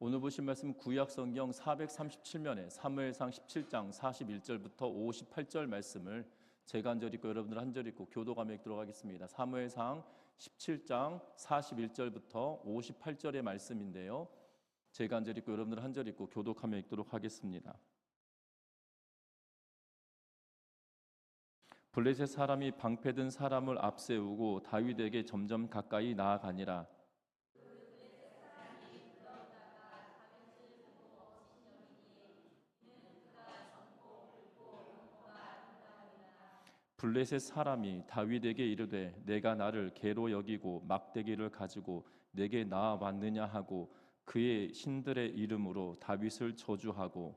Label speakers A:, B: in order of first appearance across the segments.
A: 오늘 보신 말씀 구약 성경 437면에 사무엘상 17장 41절부터 58절 말씀을 제가 한 절 읽고 여러분들 한 절 읽고 교도감에 읽도록 하겠습니다. 사무엘상 17장 41절부터 58절의 말씀인데요. 제가 한 절 읽고 여러분들 한 절 읽고 교독하며 읽도록 하겠습니다. 블레셋 사람이 방패든 사람을 앞세우고 다윗에게 점점 가까이 나아가니라. 블레셋 사람이 다윗에게 이르되 내가 나를 개로 여기고 막대기를 가지고 내게 나아왔느냐 하고 그의 신들의 이름으로 다윗을 저주하고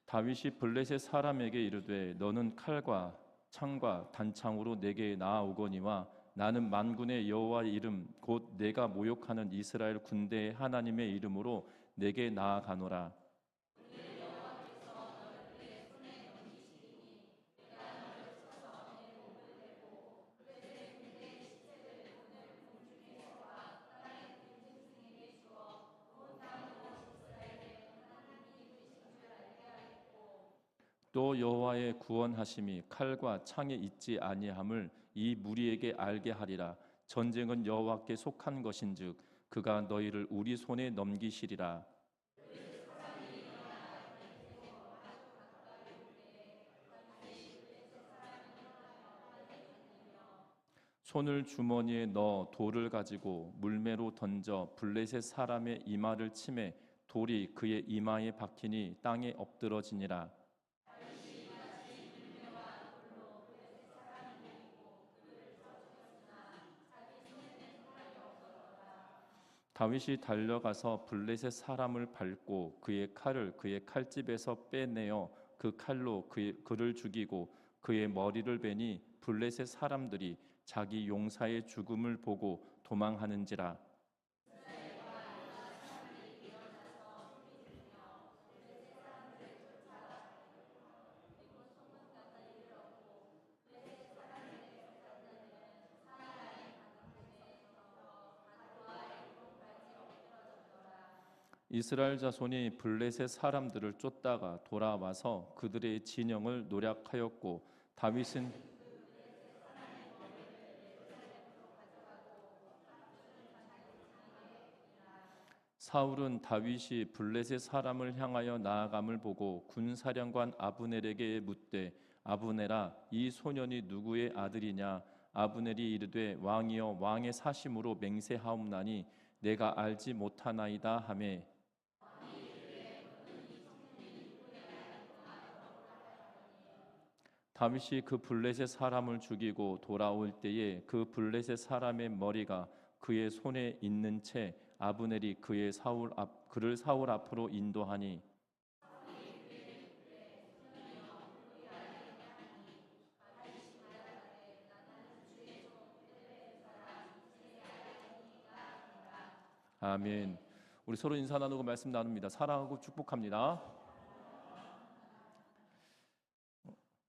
A: 다윗이 블레셋 사람에게 이르되 너는 칼과 창과 단창으로 내게 나아오거니와 나는 만군의 여호와의 이름 곧 내가 모욕하는 이스라엘 군대의 하나님의 이름으로 내게 나아가노라. 또 여호와의 구원하심이 칼과 창에 있지 아니함을 이 무리에게 알게 하리라. 전쟁은 여호와께 속한 것인즉 그가 너희를 우리 손에 넘기시리라. 손을 주머니에 넣어 돌을 가지고 물매로 던져 블레셋 사람의 이마를 치매 돌이 그의 이마에 박히니 땅에 엎드러지니라. 다윗이 달려가서 블레셋 사람을 밟고 그의 칼을 그의 칼집에서 빼내어 그 칼로 그를 죽이고 그의 머리를 베니 블레셋 사람들이 자기 용사의 죽음을 보고 도망하는지라. 이스라엘 자손이 블레셋 사람들을 쫓다가 돌아와서 그들의 진영을 노략하였고 다윗은 사울은 다윗이 블레셋 사람을 향하여 나아감을 보고 군사령관 아브넬에게 묻되 아브넬아 이 소년이 누구의 아들이냐. 아브넬이 이르되 왕이여 왕의 사심으로 맹세하옵나니 내가 알지 못하나이다 하매 다윗이 그 블레셋 사람을 죽이고 돌아올 때에 그 블레셋 사람의 머리가 그의 손에 있는 채 아브넬이 그를 사울 앞으로 인도하니 아멘. 우리 서로 인사 나누고 말씀 나눕니다. 사랑하고 축복합니다.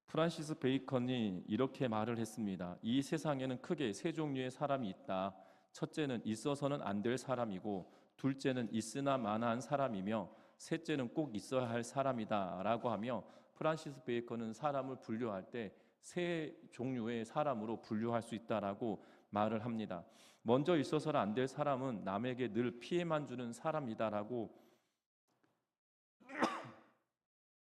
A: 프란시스 베이컨이 이렇게 말을 했습니다. 이 세상에는 크게 세 종류의 사람이 있다. 첫째는 있어서는 안 될 사람이고 둘째는 있으나 마나한 사람이며 셋째는 꼭 있어야 할 사람이다 라고 하며 프란시스 베이컨은 사람을 분류할 때 세 종류의 사람으로 분류할 수 있다라고 말을 합니다. 먼저 있어서는 안 될 사람은 남에게 늘 피해만 주는 사람이다라고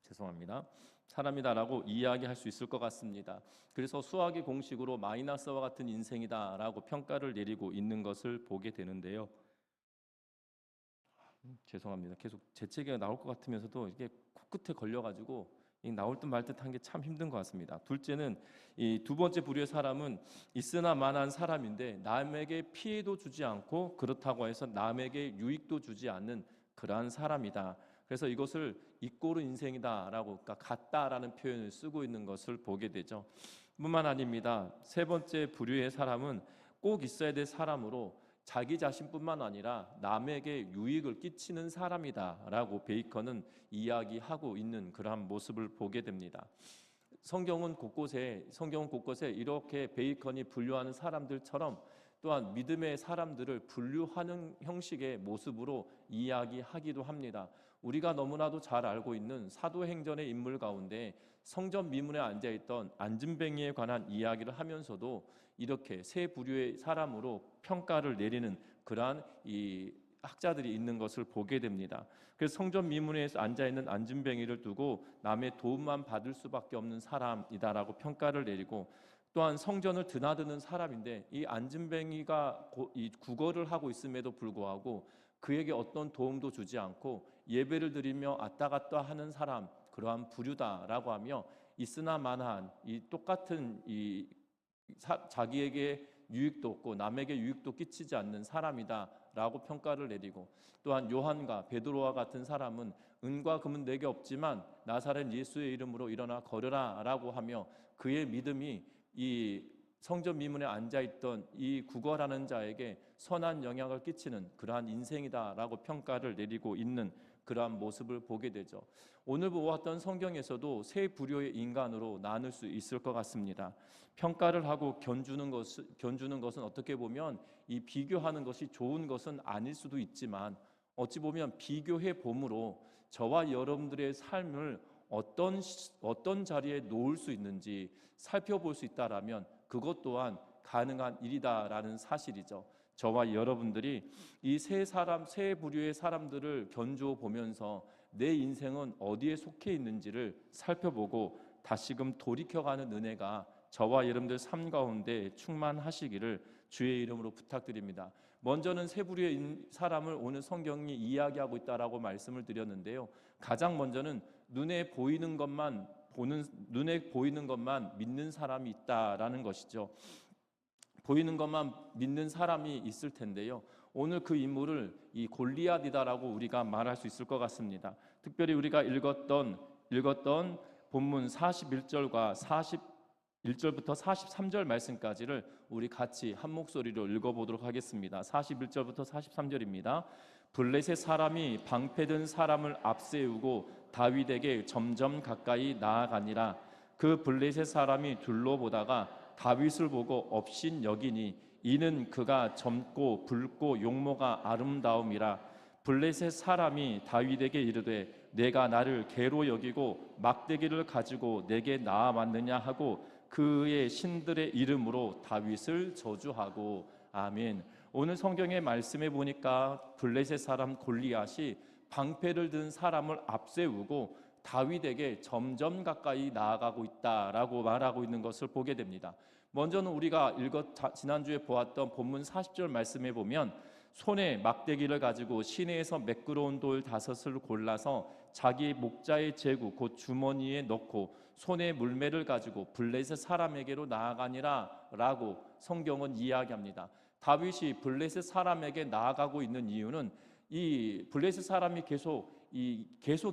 A: 죄송합니다. 사람이다라고 이야기할 수 있을 것 같습니다. 그래서 수학의 공식으로 마이너스와 같은 인생이다라고 평가를 내리고 있는 것을 보게 되는데요. 죄송합니다. 계속 재채기가 나올 것 같으면서도 이게 코끝에 걸려가지고 나올 듯 말 듯한 게 참 힘든 것 같습니다. 둘째는 이 두 번째 부류의 사람은 있으나 마나한 사람인데 남에게 피해도 주지 않고 그렇다고 해서 남에게 유익도 주지 않는 그러한 사람이다. 그래서 이것을 이꼬르 인생이다라고 그러니까 같다라는 표현을 쓰고 있는 것을 보게 되죠. 뿐만 아닙니다. 세 번째 부류의 사람은 꼭 있어야 될 사람으로 자기 자신뿐만 아니라 남에게 유익을 끼치는 사람이다라고 베이컨은 이야기하고 있는 그러한 모습을 보게 됩니다. 성경은 곳곳에 이렇게 베이컨이 분류하는 사람들처럼 또한 믿음의 사람들을 분류하는 형식의 모습으로 이야기하기도 합니다. 우리가 너무나도 잘 알고 있는 사도행전의 인물 가운데 성전 미문에 앉아있던 안진뱅이에 관한 이야기를 하면서도 이렇게 세 부류의 사람으로 평가를 내리는 그러한 이 학자들이 있는 것을 보게 됩니다. 그래서 성전 미문에 앉아있는 안진뱅이를 두고 남의 도움만 받을 수밖에 없는 사람이다라고 평가를 내리고, 또한 성전을 드나드는 사람인데 이 안진뱅이가 이 구걸을 하고 있음에도 불구하고 그에게 어떤 도움도 주지 않고 예배를 드리며 왔다 갔다 하는 사람, 그러한 부류다라고 하며 있으나 마나한 이 똑같은 이 자기에게 유익도 없고 남에게 유익도 끼치지 않는 사람이다라고 평가를 내리고, 또한 요한과 베드로와 같은 사람은 은과 금은 내게 없지만 나사렛 예수의 이름으로 일어나 걸으라라고 하며 그의 믿음이 이 성전 미문에 앉아있던 이 구걸하는 자에게 선한 영향을 끼치는 그러한 인생이다라고 평가를 내리고 있는 그러한 모습을 보게 되죠. 오늘 보았던 성경에서도 세 부류의 인간으로 나눌 수 있을 것 같습니다. 평가를 하고 견주는 것은 어떻게 보면 이 비교하는 것이 좋은 것은 아닐 수도 있지만, 어찌 보면 비교해 봄으로 저와 여러분들의 삶을 어떤 자리에 놓을 수 있는지 살펴볼 수 있다라면 그것 또한 가능한 일이다라는 사실이죠. 저와 여러분들이 이 세 부류의 사람들을 견주어 보면서 내 인생은 어디에 속해 있는지를 살펴보고 다시금 돌이켜가는 은혜가 저와 여러분들 삶 가운데 충만하시기를 주의 이름으로 부탁드립니다. 먼저는 세 부류의 사람을 오늘 성경이 이야기하고 있다라고 말씀을 드렸는데요. 가장 먼저는 눈에 보이는 것만 믿는 사람이 있다라는 것이죠. 보이는 것만 믿는 사람이 있을 텐데요. 오늘 그 인물을 이 골리앗이다라고 우리가 말할 수 있을 것 같습니다. 특별히 우리가 읽었던 본문 41절과 41절부터 43절 말씀까지를 우리 같이 한 목소리로 읽어보도록 하겠습니다. 41절부터 43절입니다. 블레셋 사람이 방패든 사람을 앞세우고 다윗에게 점점 가까이 나아가니라. 그 블레셋 사람이 둘러보다가 다윗을 보고 업신 여기니 이는 그가 젊고 붉고 용모가 아름다움이라. 블레셋 사람이 다윗에게 이르되 내가 나를 개로 여기고 막대기를 가지고 내게 나아왔느냐 하고 그의 신들의 이름으로 다윗을 저주하고. 아멘. 오늘 성경의 말씀에 보니까 블레셋 사람 골리앗이 방패를 든 사람을 앞세우고 다윗에게 점점 가까이 나아가고 있다라고 말하고 있는 것을 보게 됩니다. 먼저는 우리가 지난주에 보았던 본문 40절 말씀에 보면 손에 막대기를 가지고 시내에서 매끄러운 돌 5을 골라서 자기 목자의 제구 곧 주머니에 넣고 손에 물매를 가지고 블레셋 사람에게로 나아가니라 라고 성경은 이야기합니다. 다윗이 블레셋 사람에게 나아가고 있는 이유는 이 블레셋 사람이 계속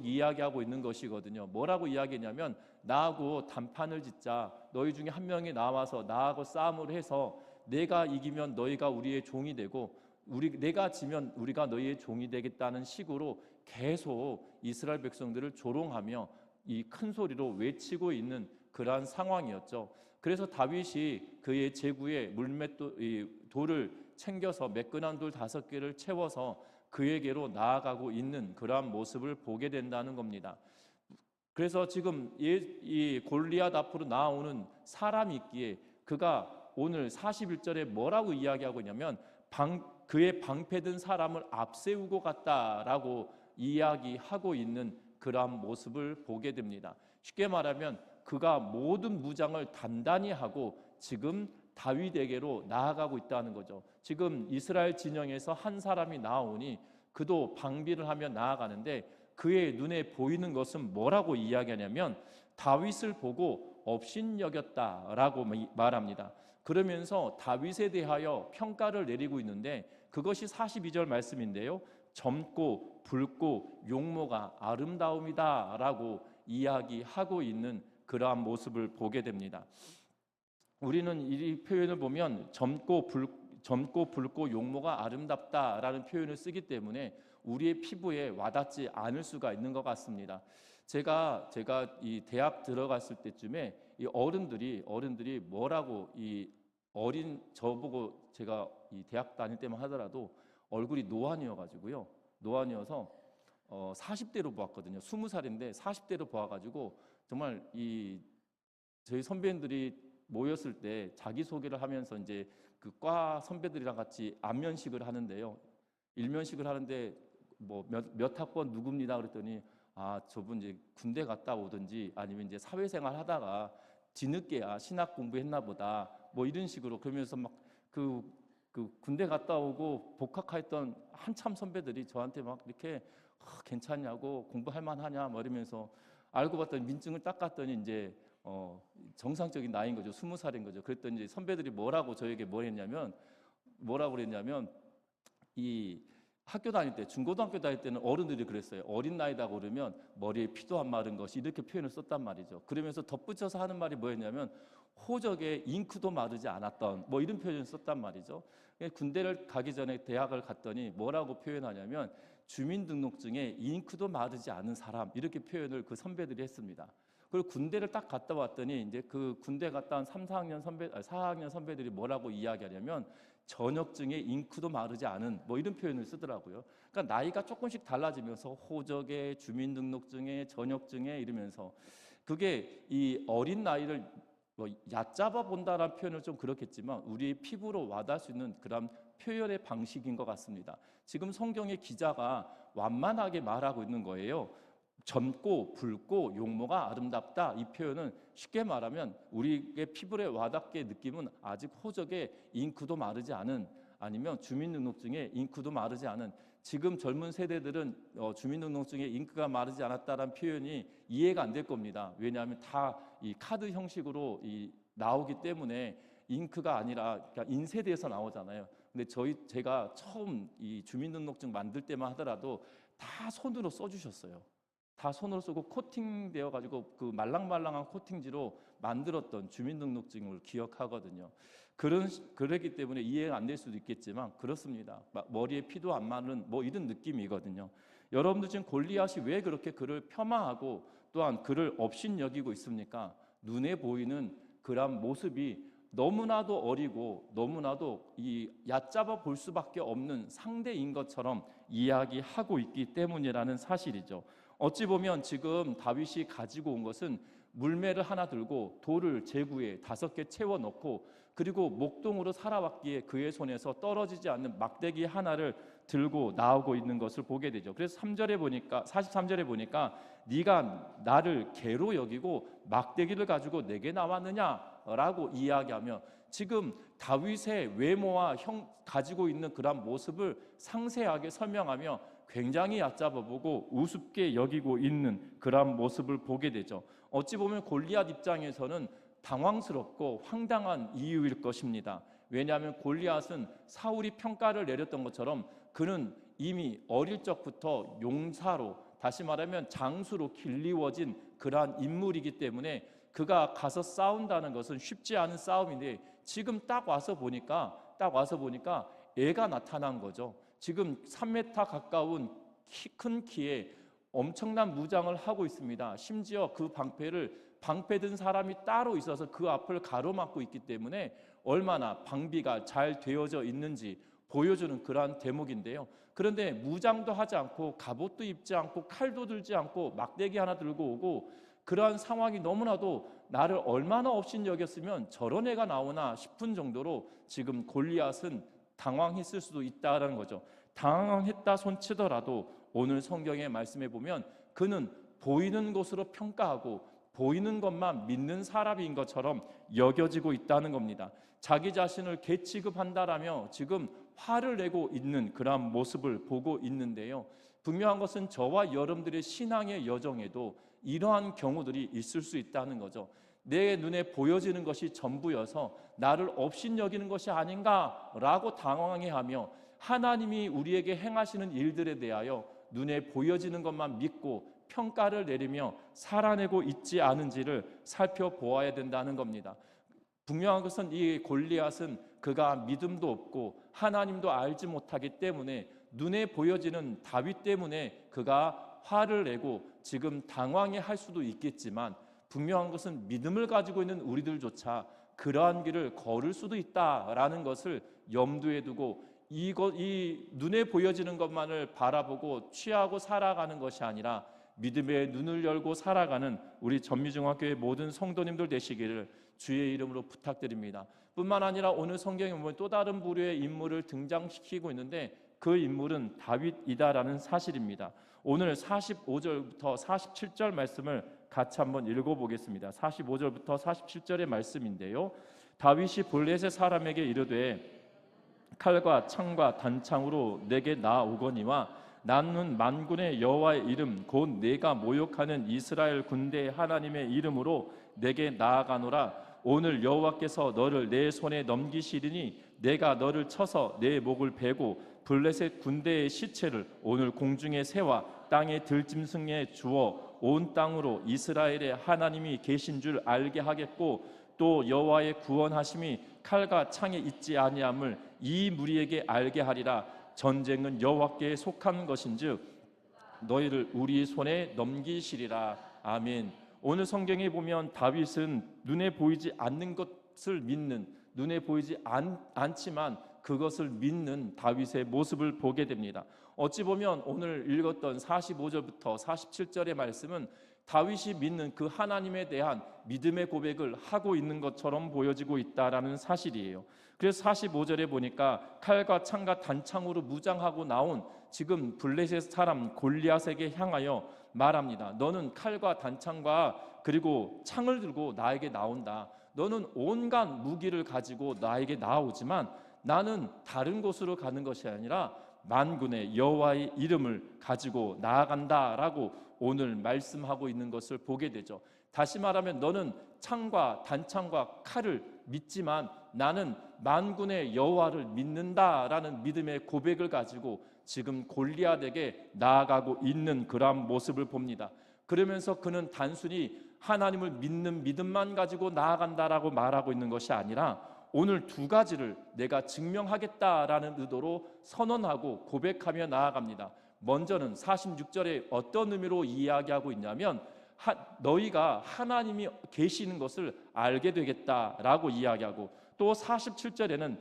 A: 이야기하고 있는 것이거든요. 뭐라고 이야기했냐면 나하고 단판을 짓자. 너희 중에 한 명이 나와서 나하고 싸움을 해서 내가 이기면 너희가 우리의 종이 되고 내가 지면 우리가 너희의 종이 되겠다는 식으로 계속 이스라엘 백성들을 조롱하며 이 큰 소리로 외치고 있는 그러한 상황이었죠. 그래서 다윗이 그의 제구에 돌을 챙겨서 매끈한 돌 5개를 채워서 그에게로 나아가고 있는 그러한 모습을 보게 된다는 겁니다. 그래서 지금 이 골리앗 앞으로 나오는 사람이 있기에 그가 오늘 41절에 뭐라고 이야기하고 있냐면 그의 방패든 사람을 앞세우고 갔다라고 이야기하고 있는 그러한 모습을 보게 됩니다. 쉽게 말하면 그가 모든 무장을 단단히 하고 지금 다윗에게로 나아가고 있다는 거죠. 지금 이스라엘 진영에서 한 사람이 나오니 그도 방비를 하며 나아가는데 그의 눈에 보이는 것은 뭐라고 이야기하냐면 다윗을 보고 업신여겼다라고 말합니다. 그러면서 다윗에 대하여 평가를 내리고 있는데 그것이 42절 말씀인데요. 젊고 붉고 용모가 아름다움이다라고 이야기하고 있는 그러한 모습을 보게 됩니다. 우리는 이 표현을 보면 젊고 붉고 용모가 아름답다라는 표현을 쓰기 때문에 우리의 피부에 와닿지 않을 수가 있는 것 같습니다. 제가 이 대학 들어갔을 때쯤에 이 어른들이 뭐라고 이 어린 저보고 제가 이 대학 다닐 때만 하더라도 얼굴이 노안이어가지고요. 노안이어서 40대로 보았거든요. 20살인데 40대로 보아가지고 정말 이 저희 선배님들이 모였을 때 자기 소개를 하면서 이제 그 과 선배들이랑 같이 안면식을 하는데요. 일면식을 하는데 뭐 몇 학번 누굽니다 그랬더니 아 저분 이제 군대 갔다 오든지 아니면 이제 사회생활 하다가 뒤늦게야 신학 공부했나 보다 뭐 이런 식으로 그러면서 막 그 군대 갔다 오고 복학했던 한참 선배들이 저한테 막 이렇게 괜찮냐고 공부할 만하냐 뭐 이러면서 알고 봤더니 민증을 딱 갔더니 이제 정상적인 나이인 거죠. 20살인 거죠. 그랬더니 이제 선배들이 뭐라고 저에게 뭐라고 그랬냐면 이 학교 다닐 때 중고등학교 다닐 때는 어른들이 그랬어요. 어린 나이다고 그러면 머리에 피도 안 마른 것이 이렇게 표현을 썼단 말이죠. 그러면서 덧붙여서 하는 말이 뭐였냐면 호적에 잉크도 마르지 않았던 뭐 이런 표현을 썼단 말이죠. 군대를 가기 전에 대학을 갔더니 뭐라고 표현하냐면 주민등록증에 잉크도 마르지 않은 사람 이렇게 표현을 그 선배들이 했습니다. 그리고 군대를 딱 갔다 왔더니 이제 그 군대 갔다 온 4학년 선배들이 뭐라고 이야기하냐면 전역증에 잉크도 마르지 않은 뭐 이런 표현을 쓰더라고요. 그러니까 나이가 조금씩 달라지면서 호적에 주민등록증에 전역증에 이러면서 그게 이 어린 나이를 뭐 얕잡아 본다라는 표현을 좀 그렇겠지만 우리의 피부로 와닿을 수 있는 그런 표현의 방식인 것 같습니다. 지금 성경의 기자가 완만하게 말하고 있는 거예요. 젊고 붉고 용모가 아름답다 이 표현은 쉽게 말하면 우리의 피부에 와닿게 느낌은 아직 호적에 잉크도 마르지 않은 아니면 주민등록증에 잉크도 마르지 않은 지금 젊은 세대들은 주민등록증에 잉크가 마르지 않았다라는 표현이 이해가 안 될 겁니다. 왜냐하면 다 이 카드 형식으로 나오기 때문에 잉크가 아니라 그러니까 인쇄돼서 나오잖아요. 근데 제가 처음 이 주민등록증 만들 때만 하더라도 다 손으로 써주셨어요. 다 손으로 쓰고 코팅되어 가지고 그 말랑말랑한 코팅지로 만들었던 주민등록증을 기억하거든요. 그러기 때문에 이해가 안 될 수도 있겠지만 그렇습니다. 머리에 피도 안 마른 뭐 이런 느낌이거든요. 여러분들 지금 골리앗이 왜 그렇게 그를 폄하하고 또한 그를 업신여기고 있습니까? 눈에 보이는 그런 모습이 너무나도 어리고 너무나도 이 얕잡아 볼 수밖에 없는 상대인 것처럼 이야기하고 있기 때문이라는 사실이죠. 어찌 보면 지금 다윗이 가지고 온 것은 물매를 하나 들고 돌을 제구에 5개 채워 넣고 그리고 목동으로 살아왔기에 그의 손에서 떨어지지 않는 막대기 하나를 들고 나오고 있는 것을 보게 되죠. 그래서 43절에 보니까 네가 나를 개로 여기고 막대기를 가지고 내게 나왔느냐라고 이야기하며 지금 다윗의 외모와 가지고 있는 그런 모습을 상세하게 설명하며 굉장히 얕잡아보고 우습게 여기고 있는 그런 모습을 보게 되죠. 어찌 보면 골리앗 입장에서는 당황스럽고 황당한 이유일 것입니다. 왜냐하면 골리앗은 사울이 평가를 내렸던 것처럼 그는 이미 어릴 적부터 용사로 다시 말하면 장수로 길리워진 그러한 인물이기 때문에 그가 가서 싸운다는 것은 쉽지 않은 싸움인데 지금 딱 와서 보니까 애가 나타난 거죠. 지금 3m 가까운 큰 키에 엄청난 무장을 하고 있습니다. 심지어 그 방패 든 사람이 따로 있어서 그 앞을 가로막고 있기 때문에 얼마나 방비가 잘 되어져 있는지 보여주는 그러한 대목인데요. 그런데 무장도 하지 않고 갑옷도 입지 않고 칼도 들지 않고 막대기 하나 들고 오고 그러한 상황이 너무나도 나를 얼마나 업신여겼으면 저런 애가 나오나 싶은 정도로 지금 골리앗은 당황했을 수도 있다는 거죠. 당황했다 손치더라도 오늘 성경의 말씀에 보면 그는 보이는 것으로 평가하고 보이는 것만 믿는 사람인 것처럼 여겨지고 있다는 겁니다. 자기 자신을 개 취급한다라며 지금 화를 내고 있는 그런 모습을 보고 있는데요. 분명한 것은 저와 여러분들의 신앙의 여정에도 이러한 경우들이 있을 수 있다는 거죠. 내 눈에 보여지는 것이 전부여서 나를 업신여기는 것이 아닌가라고 당황해하며 하나님이 우리에게 행하시는 일들에 대하여 눈에 보여지는 것만 믿고 평가를 내리며 살아내고 있지 않은지를 살펴보아야 된다는 겁니다. 분명한 것은 이 골리앗은 그가 믿음도 없고 하나님도 알지 못하기 때문에 눈에 보여지는 다윗 때문에 그가 화를 내고 지금 당황해 할 수도 있겠지만 분명한 것은 믿음을 가지고 있는 우리들조차 그러한 길을 걸을 수도 있다라는 것을 염두에 두고 이 눈에 보여지는 것만을 바라보고 취하고 살아가는 것이 아니라 믿음의 눈을 열고 살아가는 우리 전미중학교의 모든 성도님들 되시기를 주의 이름으로 부탁드립니다. 뿐만 아니라 오늘 성경에 보면 또 다른 부류의 인물을 등장시키고 있는데 그 인물은 다윗이다라는 사실입니다. 오늘 45절부터 47절 말씀을 같이 한번 읽어보겠습니다. 45절부터 47절의 말씀인데요, 다윗이 블레셋 사람에게 이르되 칼과 창과 단창으로 내게 나오거니와 나는 만군의 여호와의 이름 곧 내가 모욕하는 이스라엘 군대의 하나님의 이름으로 내게 나아가노라. 오늘 여호와께서 너를 내 손에 넘기시리니 내가 너를 쳐서 내 목을 베고 블레셋 군대의 시체를 오늘 공중의 새와 땅의 들짐승에 주어 온 땅으로 이스라엘의 하나님이 계신 줄 알게 하겠고 또 여호와의 구원하심이 칼과 창에 있지 아니함을 이 무리에게 알게 하리라. 전쟁은 여호와께 속한 것인즉 너희를 우리 손에 넘기시리라. 아멘. 오늘 성경에 보면 다윗은 눈에 보이지 않는 것을 믿는, 눈에 보이지 않지만 그것을 믿는 다윗의 모습을 보게 됩니다. 어찌 보면 오늘 읽었던 45절부터 47절의 말씀은 다윗이 믿는 그 하나님에 대한 믿음의 고백을 하고 있는 것처럼 보여지고 있다라는 사실이에요. 그래서 45절에 보니까 칼과 창과 단창으로 무장하고 나온 지금 블레셋 사람 골리앗에게 향하여 말합니다. 너는 칼과 단창과 그리고 창을 들고 나에게 나온다. 너는 온갖 무기를 가지고 나에게 나오지만 나는 다른 곳으로 가는 것이 아니라 만군의 여호와의 이름을 가지고 나아간다라고 오늘 말씀하고 있는 것을 보게 되죠. 다시 말하면 너는 창과 단창과 칼을 믿지만 나는 만군의 여호와를 믿는다라는 믿음의 고백을 가지고 지금 골리앗에게 나아가고 있는 그러한 모습을 봅니다. 그러면서 그는 단순히 하나님을 믿는 믿음만 가지고 나아간다라고 말하고 있는 것이 아니라 오늘 두 가지를 내가 증명하겠다라는 의도로 선언하고 고백하며 나아갑니다. 먼저는 46절에 어떤 의미로 이야기하고 있냐면 너희가 하나님이 계시는 것을 알게 되겠다라고 이야기하고 또 47절에는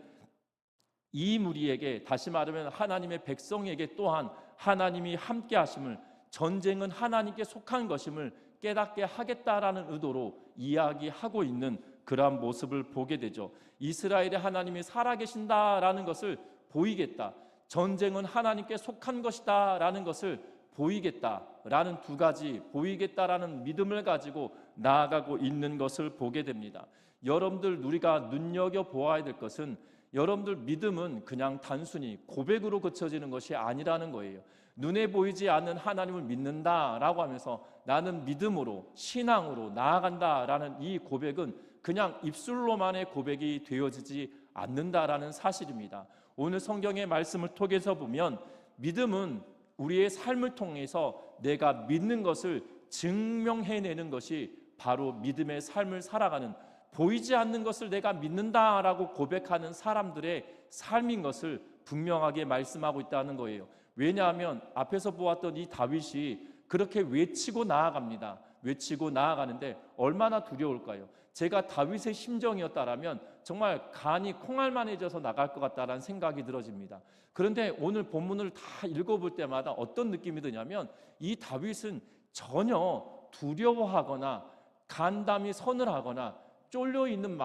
A: 이 무리에게, 다시 말하면 하나님의 백성에게 또한 하나님이 함께 하심을, 전쟁은 하나님께 속한 것임을 깨닫게 하겠다라는 의도로 이야기하고 있는 그러한 모습을 보게 되죠. 이스라엘의 하나님이 살아계신다라는 것을 보이겠다, 전쟁은 하나님께 속한 것이다라는 것을 보이겠다라는 두 가지, 보이겠다라는 믿음을 가지고 나아가고 있는 것을 보게 됩니다. 여러분들 우리가 눈여겨보아야 될 것은 여러분들 믿음은 그냥 단순히 고백으로 그쳐지는 것이 아니라는 거예요. 눈에 보이지 않는 하나님을 믿는다라고 하면서 나는 믿음으로 신앙으로 나아간다라는 이 고백은 그냥 입술로만의 고백이 되어지지 않는다라는 사실입니다. 오늘 성경의 말씀을 통해서 보면 믿음은 우리의 삶을 통해서 내가 믿는 것을 증명해내는 것이 바로 믿음의 삶을 살아가는, 보이지 않는 것을 내가 믿는다라고 고백하는 사람들의 삶인 것을 분명하게 말씀하고 있다는 거예요. 왜냐하면 앞에서 보았던 이 다윗이 그렇게 외치고 나아갑니다. 외치고 나아가는데 얼마나 두려울까요? 제가 다윗의 심정이었다라면 정말 간이 콩알만해져서 나갈 것 같다라는 생각이 들어집니다. 그런데 오늘 본문을 다 읽어볼 때마다 어떤 느낌이 드냐면 이 다윗은 전혀 두려워하거나 간담이 서늘하거나 쫄려있는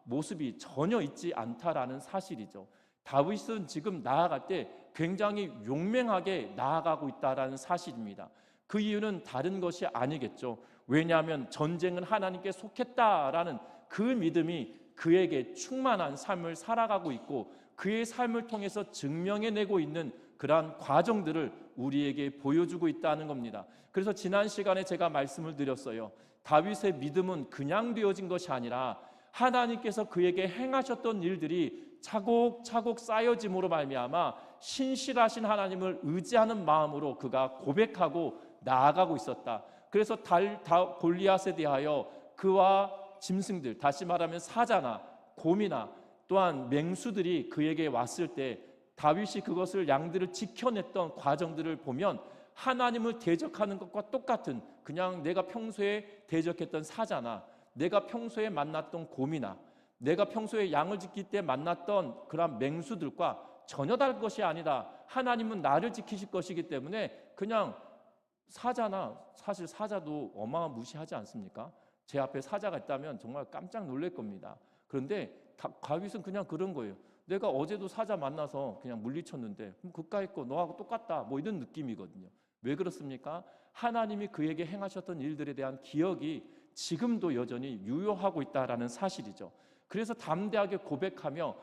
A: 모습이 전혀 있지 않다라는 사실이죠. 다윗은 지금 나아갈 때 굉장히 용맹하게 나아가고 있다라는 사실입니다. 그 이유는 다른 것이 아니겠죠. 왜냐하면 전쟁은 하나님께 속했다라는 그 믿음이 그에게 충만한 삶을 살아가고 있고 그의 삶을 통해서 증명해내고 있는 그러한 과정들을 우리에게 보여주고 있다는 겁니다. 그래서 지난 시간에 제가 말씀을 드렸어요. 다윗의 믿음은 그냥 되어진 것이 아니라 하나님께서 그에게 행하셨던 일들이 차곡차곡 쌓여짐으로 말미암아 신실하신 하나님을 의지하는 마음으로 그가 고백하고 나아가고 있었다. 그래서 골리앗에 대하여 그와 짐승들, 다시 말하면 사자나 곰이나 또한 맹수들이 그에게 왔을 때 다윗이 그것을 양들을 지켜냈던 과정들을 보면 하나님을 대적하는 것과 똑같은, 그냥 내가 평소에 대적했던 사자나 내가 평소에 만났던 곰이나 내가 평소에 양을 지킬 때 만났던 그런 맹수들과 전혀 다른 것이 아니다. 하나님은 나를 지키실 것이기 때문에 그냥 사자나, 사실 사자도 어마무시하지 않습니까? 제 앞에 사자가 있다면 정말 깜짝 놀랄 겁니다. 그런데 다윗은 그냥 그런 거예요. 내가 어제도 사자 만나서 그냥 물리쳤는데 그럼 그까이 거 너하고 똑같다, 뭐 이런 느낌이거든요. 왜 그렇습니까? 하나님이 그에게 행하셨던 일들에 대한 기억이 지금도 여전히 유효하고 있다라는 사실이죠. 그래서 담대하게 고백하며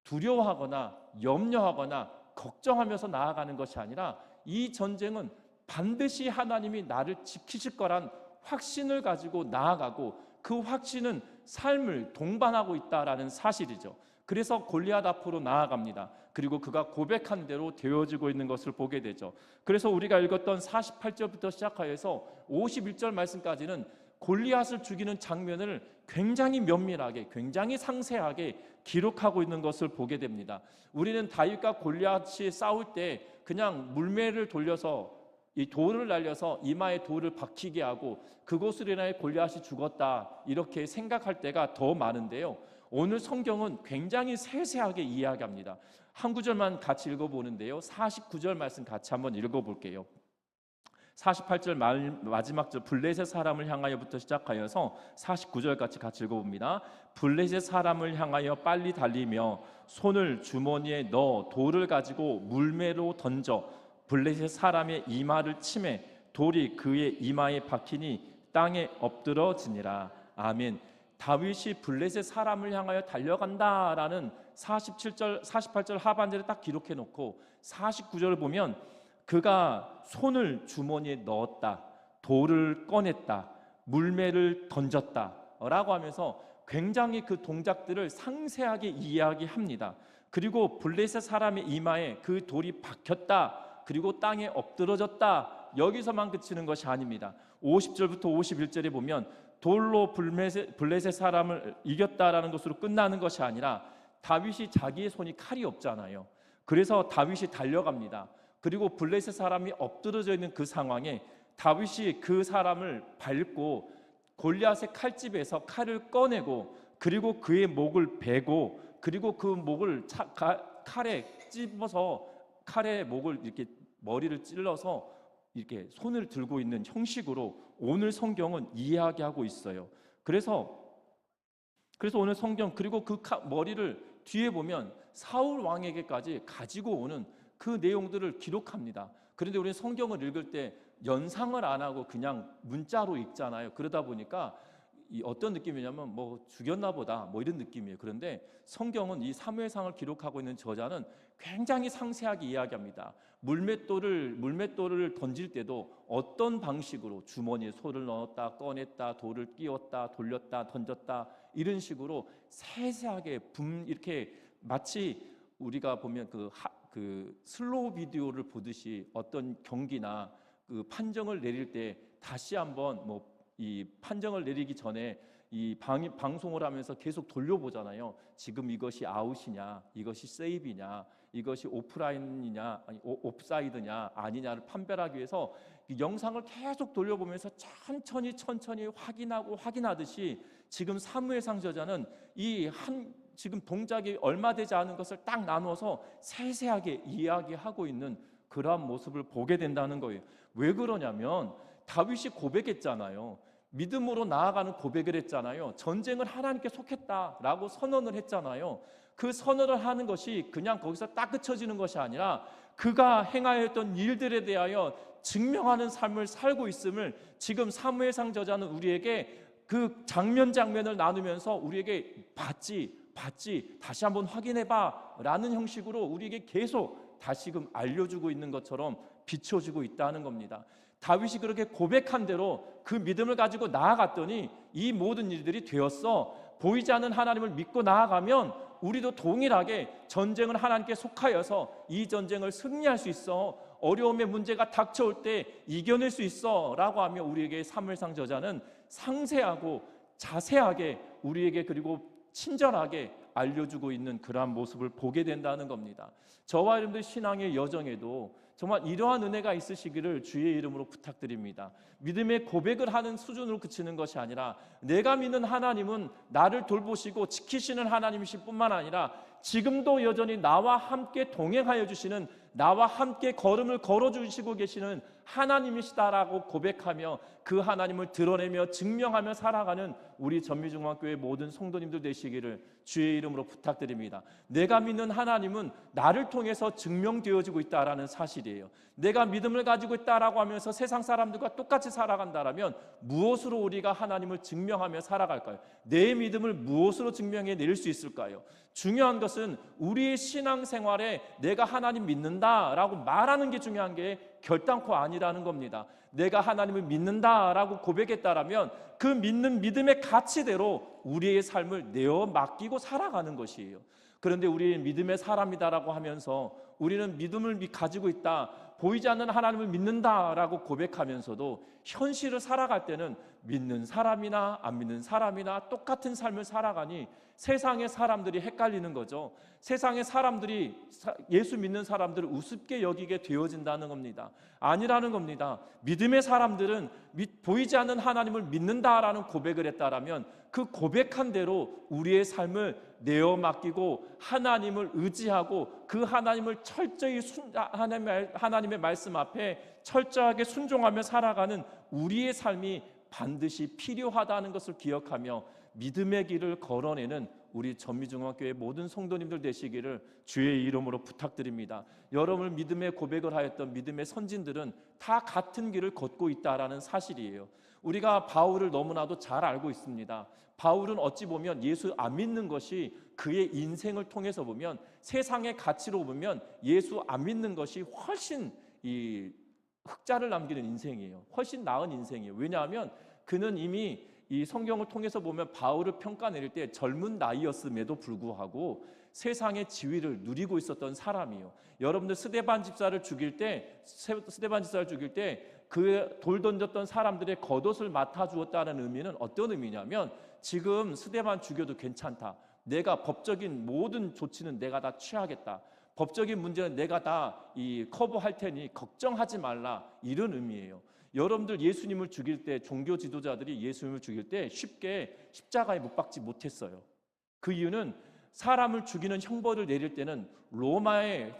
A: 두려워하거나 염려하거나 걱정하면서 나아가는 것이 아니라 이 전쟁은 반드시 하나님이 나를 지키실 거란 확신을 가지고 나아가고, 그 확신은 삶을 동반하고 있다라는 사실이죠. 그래서 골리앗 앞으로 나아갑니다. 그리고 그가 고백한 대로 되어지고 있는 것을 보게 되죠. 그래서 우리가 읽었던 48절부터 시작하여서 51절 말씀까지는 골리앗을 죽이는 장면을 굉장히 면밀하게, 굉장히 상세하게 기록하고 있는 것을 보게 됩니다. 우리는 다윗과 골리앗이 싸울 때 그냥 물매를 돌려서 이 돌을 날려서 이마에 돌을 박히게 하고 그것으로 인하여 골리앗이 죽었다, 이렇게 생각할 때가 더 많은데요, 오늘 성경은 굉장히 세세하게 이야기합니다. 한 구절만 같이 읽어보는데요, 49절 말씀 같이 한번 읽어볼게요. 48절 마지막 절 블레셋 사람을 향하여부터 시작하여서 49절까지 같이 읽어봅니다. 블레셋 사람을 향하여 빨리 달리며 손을 주머니에 넣어 돌을 가지고 물매로 던져 블레셋 사람의 이마를 치매 돌이 그의 이마에 박히니 땅에 엎드러지니라. 아멘. 다윗이 블레셋 사람을 향하여 달려간다라는 48절 하반절에 딱 기록해 놓고 49절을 보면 그가 손을 주머니에 넣었다, 돌을 꺼냈다, 물매를 던졌다 라고 하면서 굉장히 그 동작들을 상세하게 이야기합니다. 그리고 블레셋 사람의 이마에 그 돌이 박혔다, 그리고 땅에 엎드러졌다, 여기서만 그치는 것이 아닙니다. 50절부터 51절에 보면 돌로 블레셋 사람을 이겼다라는 것으로 끝나는 것이 아니라 다윗이 자기의 손이 칼이 없잖아요. 그래서 다윗이 달려갑니다. 그리고 블레셋 사람이 엎드러져 있는 그 상황에 다윗이 그 사람을 밟고 골리앗의 칼집에서 칼을 꺼내고 그리고 그의 목을 베고 그리고 그 목을 칼에 찝어서 칼의 목을 이렇게 머리를 찔러서 이렇게 손을 들고 있는 형식으로 오늘 성경은 이야기하고 있어요. 그래서 오늘 성경, 그리고 그 머리를 뒤에 보면 사울 왕에게까지 가지고 오는 그 내용들을 기록합니다. 그런데 우리는 성경을 읽을 때 연상을 안 하고 그냥 문자로 읽잖아요. 그러다 보니까 어떤 느낌이냐면 뭐 죽였나 보다, 뭐 이런 느낌이에요. 그런데 성경은 이 사무엘상을 기록하고 있는 저자는 굉장히 상세하게 이야기합니다. 물맷돌을 던질 때도 어떤 방식으로 주머니에 손을 넣었다, 꺼냈다, 돌을 끼웠다, 돌렸다, 던졌다, 이런 식으로 세세하게 이렇게 마치 우리가 보면 그 슬로우 비디오를 보듯이 어떤 경기나 그 판정을 내릴 때 다시 한번 이 판정을 내리기 전에 이 방송을 하면서 계속 돌려보잖아요. 지금 이것이 아웃이냐, 이것이 세이브냐, 이것이 오프라인이냐, 아니 옵사이드냐 아니냐를 판별하기 위해서 이 영상을 계속 돌려보면서 천천히 확인하듯이 지금 사무엘상 저자는 지금 동작이 얼마 되지 않은 것을 딱 나누어서 세세하게 이야기하고 있는 그러한 모습을 보게 된다는 거예요. 왜 그러냐면 다윗이 고백했잖아요. 믿음으로 나아가는 고백을 했잖아요. 전쟁을 하나님께 속했다라고 선언을 했잖아요. 그 선언을 하는 것이 그냥 거기서 딱 그쳐지는 것이 아니라 그가 행하였던 일들에 대하여 증명하는 삶을 살고 있음을 지금 사무엘상 저자는 우리에게 그 장면을 나누면서 우리에게 봤지 다시 한번 확인해봐 라는 형식으로 우리에게 계속 다시금 알려주고 있는 것처럼 비춰주고 있다는 겁니다. 다윗이 그렇게 고백한 대로 그 믿음을 가지고 나아갔더니 이 모든 일들이 되었어. 보이지 않는 하나님을 믿고 나아가면 우리도 동일하게 전쟁을 하나님께 속하여서 이 전쟁을 승리할 수 있어. 어려움의 문제가 닥쳐올 때 이겨낼 수 있어 라고 하며 우리에게 사무엘상 저자는 상세하고 자세하게 우리에게 그리고 친절하게 알려주고 있는 그러한 모습을 보게 된다는 겁니다. 저와 여러분들 신앙의 여정에도 정말 이러한 은혜가 있으시기를 주의 이름으로 부탁드립니다. 믿음의 고백을 하는 수준으로 그치는 것이 아니라 내가 믿는 하나님은 나를 돌보시고 지키시는 하나님이실 뿐만 아니라 지금도 여전히 나와 함께 동행하여 주시는, 나와 함께 걸음을 걸어주시고 계시는 하나님이시다라고 고백하며 그 하나님을 드러내며 증명하며 살아가는 우리 전미중앙교회 모든 성도님들 되시기를 주의 이름으로 부탁드립니다. 내가 믿는 하나님은 나를 통해서 증명되어지고 있다라는 사실이에요. 내가 믿음을 가지고 있다라고 하면서 세상 사람들과 똑같이 살아간다라면 무엇으로 우리가 하나님을 증명하며 살아갈까요? 내 믿음을 무엇으로 증명해 낼 수 있을까요? 중요한 것은 우리의 신앙생활에 내가 하나님 믿는다라고 말하는 게 중요한 게 결단코 아니라는 겁니다. 내가 하나님을 믿는다라고 고백했다라면 그 믿는 믿음의 가치대로 우리의 삶을 내어 맡기고 살아가는 것이에요. 그런데 우리 믿음의 사람이다라고 하면서 우리는 믿음을 가지고 있다, 보이지 않는 하나님을 믿는다라고 고백하면서도 현실을 살아갈 때는 믿는 사람이나 안 믿는 사람이나 똑같은 삶을 살아가니 세상의 사람들이 헷갈리는 거죠. 세상의 사람들이 예수 믿는 사람들을 우습게 여기게 되어진다는 겁니다. 아니라는 겁니다. 믿음의 사람들은 보이지 않는 하나님을 믿는다라는 고백을 했다라면 그 고백한 대로 우리의 삶을 내어 맡기고 하나님을 의지하고 그 하나님을 철저히 하나님의 말씀 앞에 철저하게 순종하며 살아가는 우리의 삶이 반드시 필요하다는 것을 기억하며 믿음의 길을 걸어내는 우리 전미중앙교회 모든 성도님들 되시기를 주의 이름으로 부탁드립니다. 여러분을 믿음의 고백을 하였던 믿음의 선진들은 다 같은 길을 걷고 있다라는 사실이에요. 우리가 바울을 너무나도 잘 알고 있습니다. 바울은 어찌 보면 예수 안 믿는 것이 그의 인생을 통해서 보면, 세상의 가치로 보면 예수 안 믿는 것이 훨씬 흑자를 남기는 인생이에요. 훨씬 나은 인생이에요. 왜냐하면 그는 이미 이 성경을 통해서 보면 바울을 평가내릴 때 젊은 나이였음에도 불구하고 세상의 지위를 누리고 있었던 사람이에요. 여러분들 스데반 집사를 죽일 때 그 돌 던졌던 사람들의 겉옷을 맡아주었다는 의미는 어떤 의미냐면, 지금 스데반 죽여도 괜찮다, 내가 법적인 모든 조치는 내가 다 취하겠다, 법적인 문제는 내가 다 커버할 테니 걱정하지 말라, 이런 의미예요. 여러분들 예수님을 죽일 때, 종교 지도자들이 예수님을 죽일 때 쉽게 십자가에 못 박지 못했어요. 그 이유는 사람을 죽이는 형벌을 내릴 때는 로마의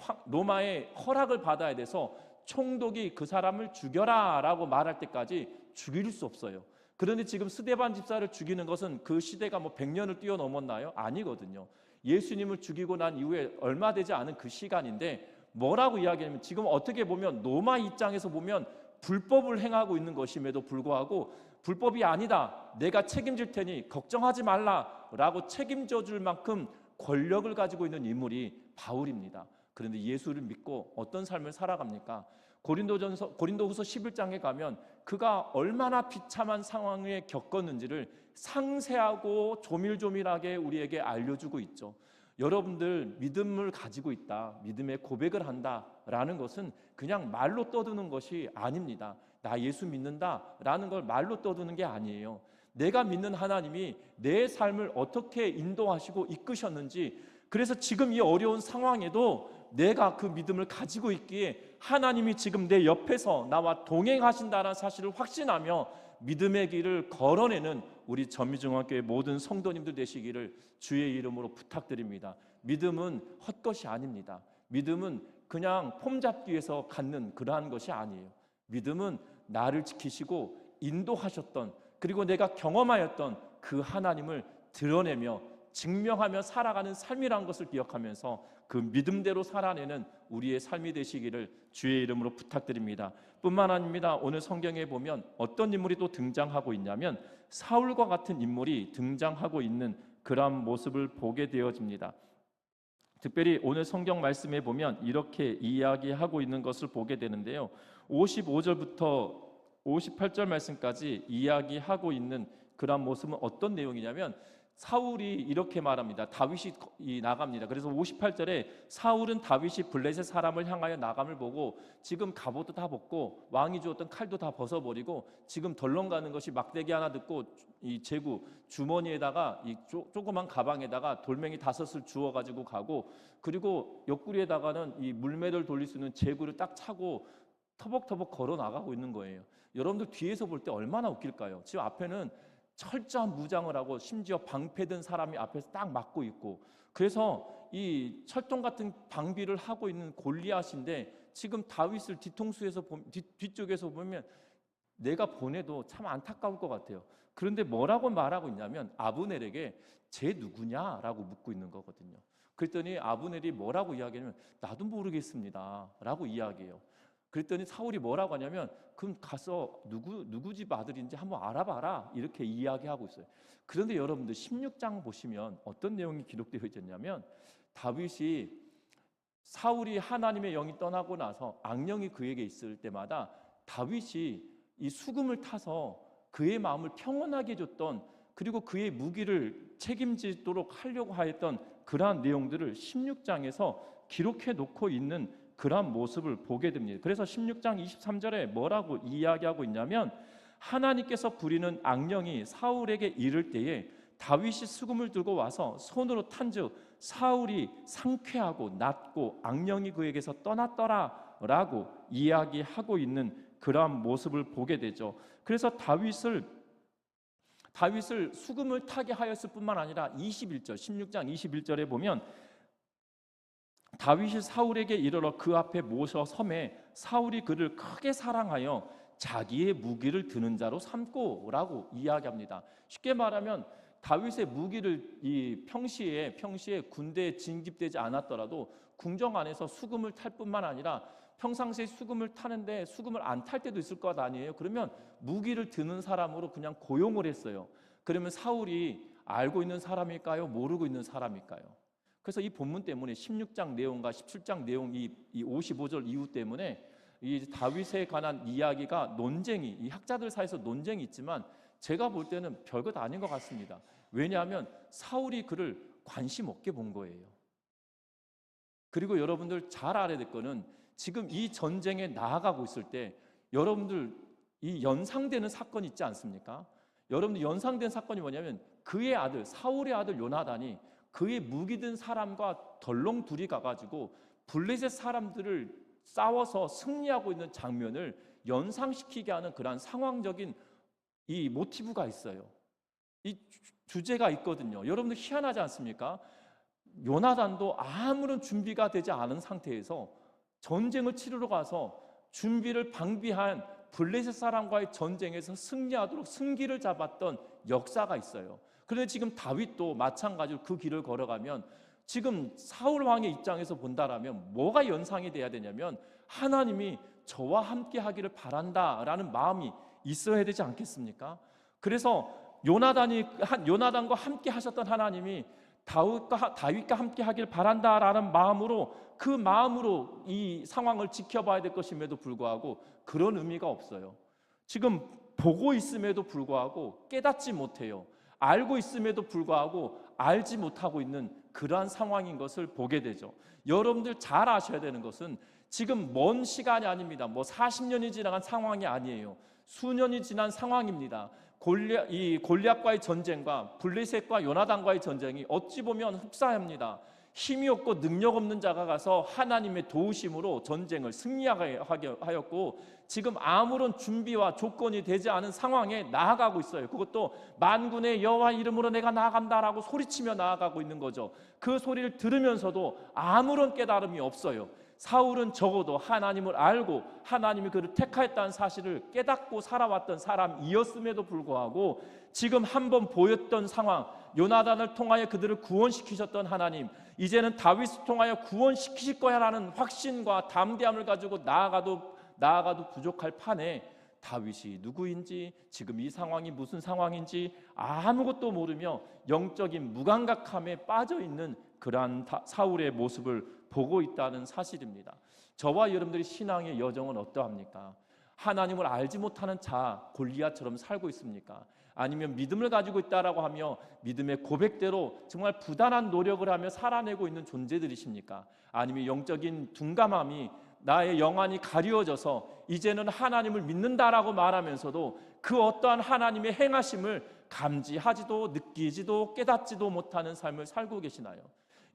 A: 허락을 받아야 돼서 총독이 그 사람을 죽여라 라고 말할 때까지 죽일 수 없어요. 그런데 지금 스데반 집사를 죽이는 것은 그 시대가 100년을 뛰어넘었나요? 아니거든요. 예수님을 죽이고 난 이후에 얼마 되지 않은 그 시간인데 뭐라고 이야기하냐면, 지금 어떻게 보면 로마 입장에서 보면 불법을 행하고 있는 것임에도 불구하고 불법이 아니다, 내가 책임질 테니 걱정하지 말라라고 책임져 줄 만큼 권력을 가지고 있는 인물이 바울입니다. 그런데 예수를 믿고 어떤 삶을 살아갑니까? 고린도후서 11장에 가면 그가 얼마나 비참한 상황에 겪었는지를 상세하고 조밀조밀하게 우리에게 알려주고 있죠. 여러분들 믿음을 가지고 있다, 믿음의 고백을 한다라는 것은 그냥 말로 떠드는 것이 아닙니다. 나 예수 믿는다라는 걸 말로 떠드는 게 아니에요. 내가 믿는 하나님이 내 삶을 어떻게 인도하시고 이끄셨는지, 그래서 지금 이 어려운 상황에도 내가 그 믿음을 가지고 있기에 하나님이 지금 내 옆에서 나와 동행하신다는 사실을 확신하며 믿음의 길을 걸어내는 우리 전미중앙교회 모든 성도님들 되시기를 주의 이름으로 부탁드립니다. 믿음은 헛것이 아닙니다. 믿음은 그냥 폼 잡기 위해서 갖는 그러한 것이 아니에요. 믿음은 나를 지키시고 인도하셨던, 그리고 내가 경험하였던 그 하나님을 드러내며 증명하며 살아가는 삶이라는 것을 기억하면서 그 믿음대로 살아내는 우리의 삶이 되시기를 주의 이름으로 부탁드립니다. 뿐만 아닙니다. 오늘 성경에 보면 어떤 인물이 또 등장하고 있냐면 사울과 같은 인물이 등장하고 있는 그런 모습을 보게 되어집니다. 특별히 오늘 성경 말씀에 보면 이렇게 이야기하고 있는 것을 보게 되는데요. 55절부터 58절 말씀까지 이야기하고 있는 그러한 모습은 어떤 내용이냐면 사울이 이렇게 말합니다. 다윗이 나갑니다. 그래서 58절에 사울은 다윗이 블레셋 사람을 향하여 나감을 보고 지금 갑옷도 다 벗고 왕이 주었던 칼도 다 벗어버리고 지금 덜렁 가는 것이 막대기 하나 듣고 이 제구 주머니에다가 이 조그만 가방에다가 돌멩이 5을 주워 가지고 가고 그리고 옆구리에다가는 이 물매를 돌릴 수 있는 제구를 딱 차고 터벅터벅 걸어 나가고 있는 거예요. 여러분들 뒤에서 볼 때 얼마나 웃길까요? 지금 앞에는 철저한 무장을 하고 심지어 방패든 사람이 앞에서 딱 막고 있고 그래서 이 철통 같은 방비를 하고 있는 골리앗인데 지금 다윗을 뒤쪽에서 보면 내가 보내도 참 안타까울 것 같아요. 그런데 뭐라고 말하고 있냐면 아브넬에게 쟤 누구냐라고 묻고 있는 거거든요. 그랬더니 아브넬이 뭐라고 이야기하냐면 나도 모르겠습니다 라고 이야기해요. 그랬더니 사울이 뭐라고 하냐면 그럼 가서 누구 집 아들인지 한번 알아봐라 이렇게 이야기하고 있어요. 그런데 여러분들 16장 보시면 어떤 내용이 기록되어 있었냐면 다윗이 사울이 하나님의 영이 떠나고 나서 악령이 그에게 있을 때마다 다윗이 이 수금을 타서 그의 마음을 평온하게 해줬던 그리고 그의 무기를 책임지도록 하려고 하였던 그러한 내용들을 16장에서 기록해 놓고 있는 그러한 모습을 보게 됩니다. 그래서 16장 23절에 뭐라고 이야기하고 있냐면 하나님께서 부리는 악령이 사울에게 이를 때에 다윗이 수금을 들고 와서 손으로 탄즉 사울이 상쾌하고 낫고 악령이 그에게서 떠났더라라고 이야기하고 있는 그러한 모습을 보게 되죠. 그래서 다윗을 수금을 타게 하였을 뿐만 아니라 21절 16장 21절에 보면 다윗이 사울에게 이르러 그 앞에 모셔 섬에 사울이 그를 크게 사랑하여 자기의 무기를 드는 자로 삼고라고 이야기합니다. 쉽게 말하면 다윗의 무기를 평시에 군대에 징집되지 않았더라도 궁정 안에서 수금을 탈 뿐만 아니라 평상시에 수금을 타는데 수금을 안 탈 때도 있을 것 아니에요. 그러면 무기를 드는 사람으로 그냥 고용을 했어요. 그러면 사울이 알고 있는 사람일까요? 모르고 있는 사람일까요? 그래서 이 본문 때문에 16장 내용과 17장 내용 이 55절 이후 때문에 이 다윗에 관한 이야기가 논쟁이 이 학자들 사이에서 논쟁이 있지만 제가 볼 때는 별것 아닌 것 같습니다. 왜냐하면 사울이 그를 관심 없게 본 거예요. 그리고 여러분들 잘 알아야 될 거는 지금 이 전쟁에 나아가고 있을 때 여러분들 이 연상되는 사건이 있지 않습니까? 여러분들 연상된 사건이 뭐냐면 그의 아들 사울의 아들 요나단이 그의 무기 든 사람과 덜렁 둘이 가가지고 블레셋 사람들을 싸워서 승리하고 있는 장면을 연상시키게 하는 그러한 상황적인 이 모티브가 있어요. 이 주제가 있거든요. 여러분들 희한하지 않습니까? 요나단도 아무런 준비가 되지 않은 상태에서 전쟁을 치르러 가서 준비를 방비한 블레셋 사람과의 전쟁에서 승리하도록 승기를 잡았던 역사가 있어요. 그런데 지금 다윗도 마찬가지로 그 길을 걸어가면 지금 사울 왕의 입장에서 본다라면 뭐가 연상이 돼야 되냐면 하나님이 저와 함께 하기를 바란다라는 마음이 있어야 되지 않겠습니까? 그래서 요나단과 함께 하셨던 하나님이 다윗과 함께 하길 바란다라는 마음으로 그 마음으로 이 상황을 지켜봐야 될 것임에도 불구하고 그런 의미가 없어요. 지금 보고 있음에도 불구하고 깨닫지 못해요. 알고 있음에도 불구하고 알지 못하고 있는 그러한 상황인 것을 보게 되죠. 여러분들 잘 아셔야 되는 것은 지금 먼 시간이 아닙니다. 40년이 지나간 상황이 아니에요. 수년이 지난 상황입니다. 골리앗과의 전쟁과 블레셋과 요나단과의 전쟁이 어찌 보면 흡사합니다. 힘이 없고 능력 없는 자가 가서 하나님의 도우심으로 전쟁을 승리하게 하였고 지금 아무런 준비와 조건이 되지 않은 상황에 나아가고 있어요. 그것도 만군의 여호와 이름으로 내가 나아간다라고 소리치며 나아가고 있는 거죠. 그 소리를 들으면서도 아무런 깨달음이 없어요. 사울은 적어도 하나님을 알고 하나님이 그를 택하였다는 사실을 깨닫고 살아왔던 사람이었음에도 불구하고 지금 한번 보였던 상황, 요나단을 통하여 그들을 구원시키셨던 하나님, 이제는 다윗을 통하여 구원시키실 거야라는 확신과 담대함을 가지고 나아가도 부족할 판에 다윗이 누구인지 지금 이 상황이 무슨 상황인지 아무것도 모르며 영적인 무감각함에 빠져있는 그러한 사울의 모습을 보고 있다는 사실입니다. 저와 여러분들의 신앙의 여정은 어떠합니까? 하나님을 알지 못하는 자 골리앗처럼 살고 있습니까? 아니면 믿음을 가지고 있다라고 하며 믿음의 고백대로 정말 부단한 노력을 하며 살아내고 있는 존재들이십니까? 아니면 영적인 둔감함이 나의 영안이 가리워져서 이제는 하나님을 믿는다라고 말하면서도 그 어떠한 하나님의 행하심을 감지하지도 느끼지도 깨닫지도 못하는 삶을 살고 계시나요?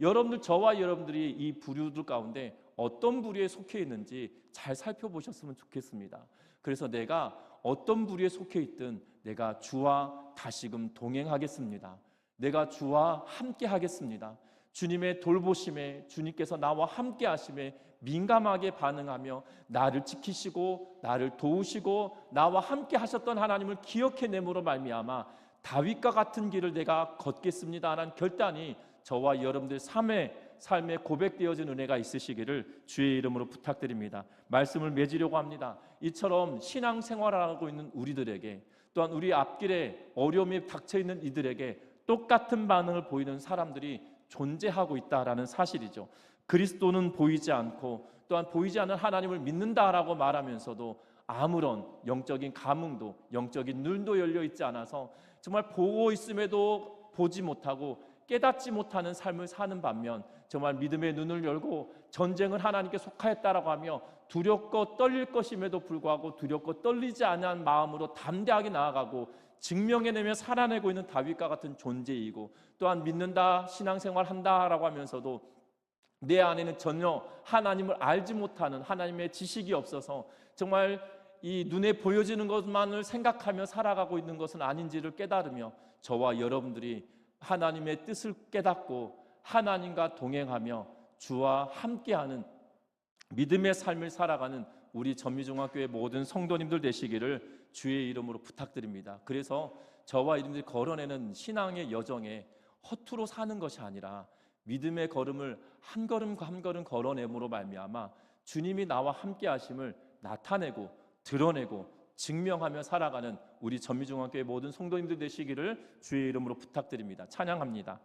A: 여러분들, 저와 여러분들이 이 부류들 가운데 어떤 부류에 속해 있는지 잘 살펴보셨으면 좋겠습니다. 그래서 내가 어떤 부류에 속해 있든 내가 주와 다시금 동행하겠습니다. 내가 주와 함께 하겠습니다. 주님의 돌보심에, 주님께서 나와 함께 하심에 민감하게 반응하며 나를 지키시고 나를 도우시고 나와 함께 하셨던 하나님을 기억해내므로 말미암아 다윗과 같은 길을 내가 걷겠습니다 라는 결단이 저와 여러분들 삶에 고백되어진 은혜가 있으시기를 주의 이름으로 부탁드립니다. 말씀을 맺으려고 합니다. 이처럼 신앙생활을 하고 있는 우리들에게, 또한 우리 앞길에 어려움이 닥쳐있는 이들에게 똑같은 반응을 보이는 사람들이 존재하고 있다라는 사실이죠. 그리스도는 보이지 않고 또한 보이지 않는 하나님을 믿는다라고 말하면서도 아무런 영적인 감흥도, 영적인 눈도 열려 있지 않아서 정말 보고 있음에도 보지 못하고 깨닫지 못하는 삶을 사는 반면, 정말 믿음의 눈을 열고 전쟁은 하나님께 속하였다라고 하며 두렵고 떨릴 것임에도 불구하고 두렵고 떨리지 않은 마음으로 담대하게 나아가고 증명해내며 살아내고 있는 다윗과 같은 존재이고, 또한 믿는다, 신앙생활 한다라고 하면서도 내 안에는 전혀 하나님을 알지 못하는, 하나님의 지식이 없어서 정말 이 눈에 보여지는 것만을 생각하며 살아가고 있는 것은 아닌지를 깨달으며 저와 여러분들이 하나님의 뜻을 깨닫고 하나님과 동행하며 주와 함께하는 믿음의 삶을 살아가는 우리 전미중학교의 모든 성도님들 되시기를 주의 이름으로 부탁드립니다. 그래서 저와 여러분들이 걸어내는 신앙의 여정에 허투루 사는 것이 아니라 믿음의 걸음을 한 걸음 한 걸음 걸어내므로 말미암아 주님이 나와 함께 하심을 나타내고 드러내고 증명하며 살아가는 우리 전미중학교의 모든 성도님들 되시기를 주의 이름으로 부탁드립니다. 찬양합니다.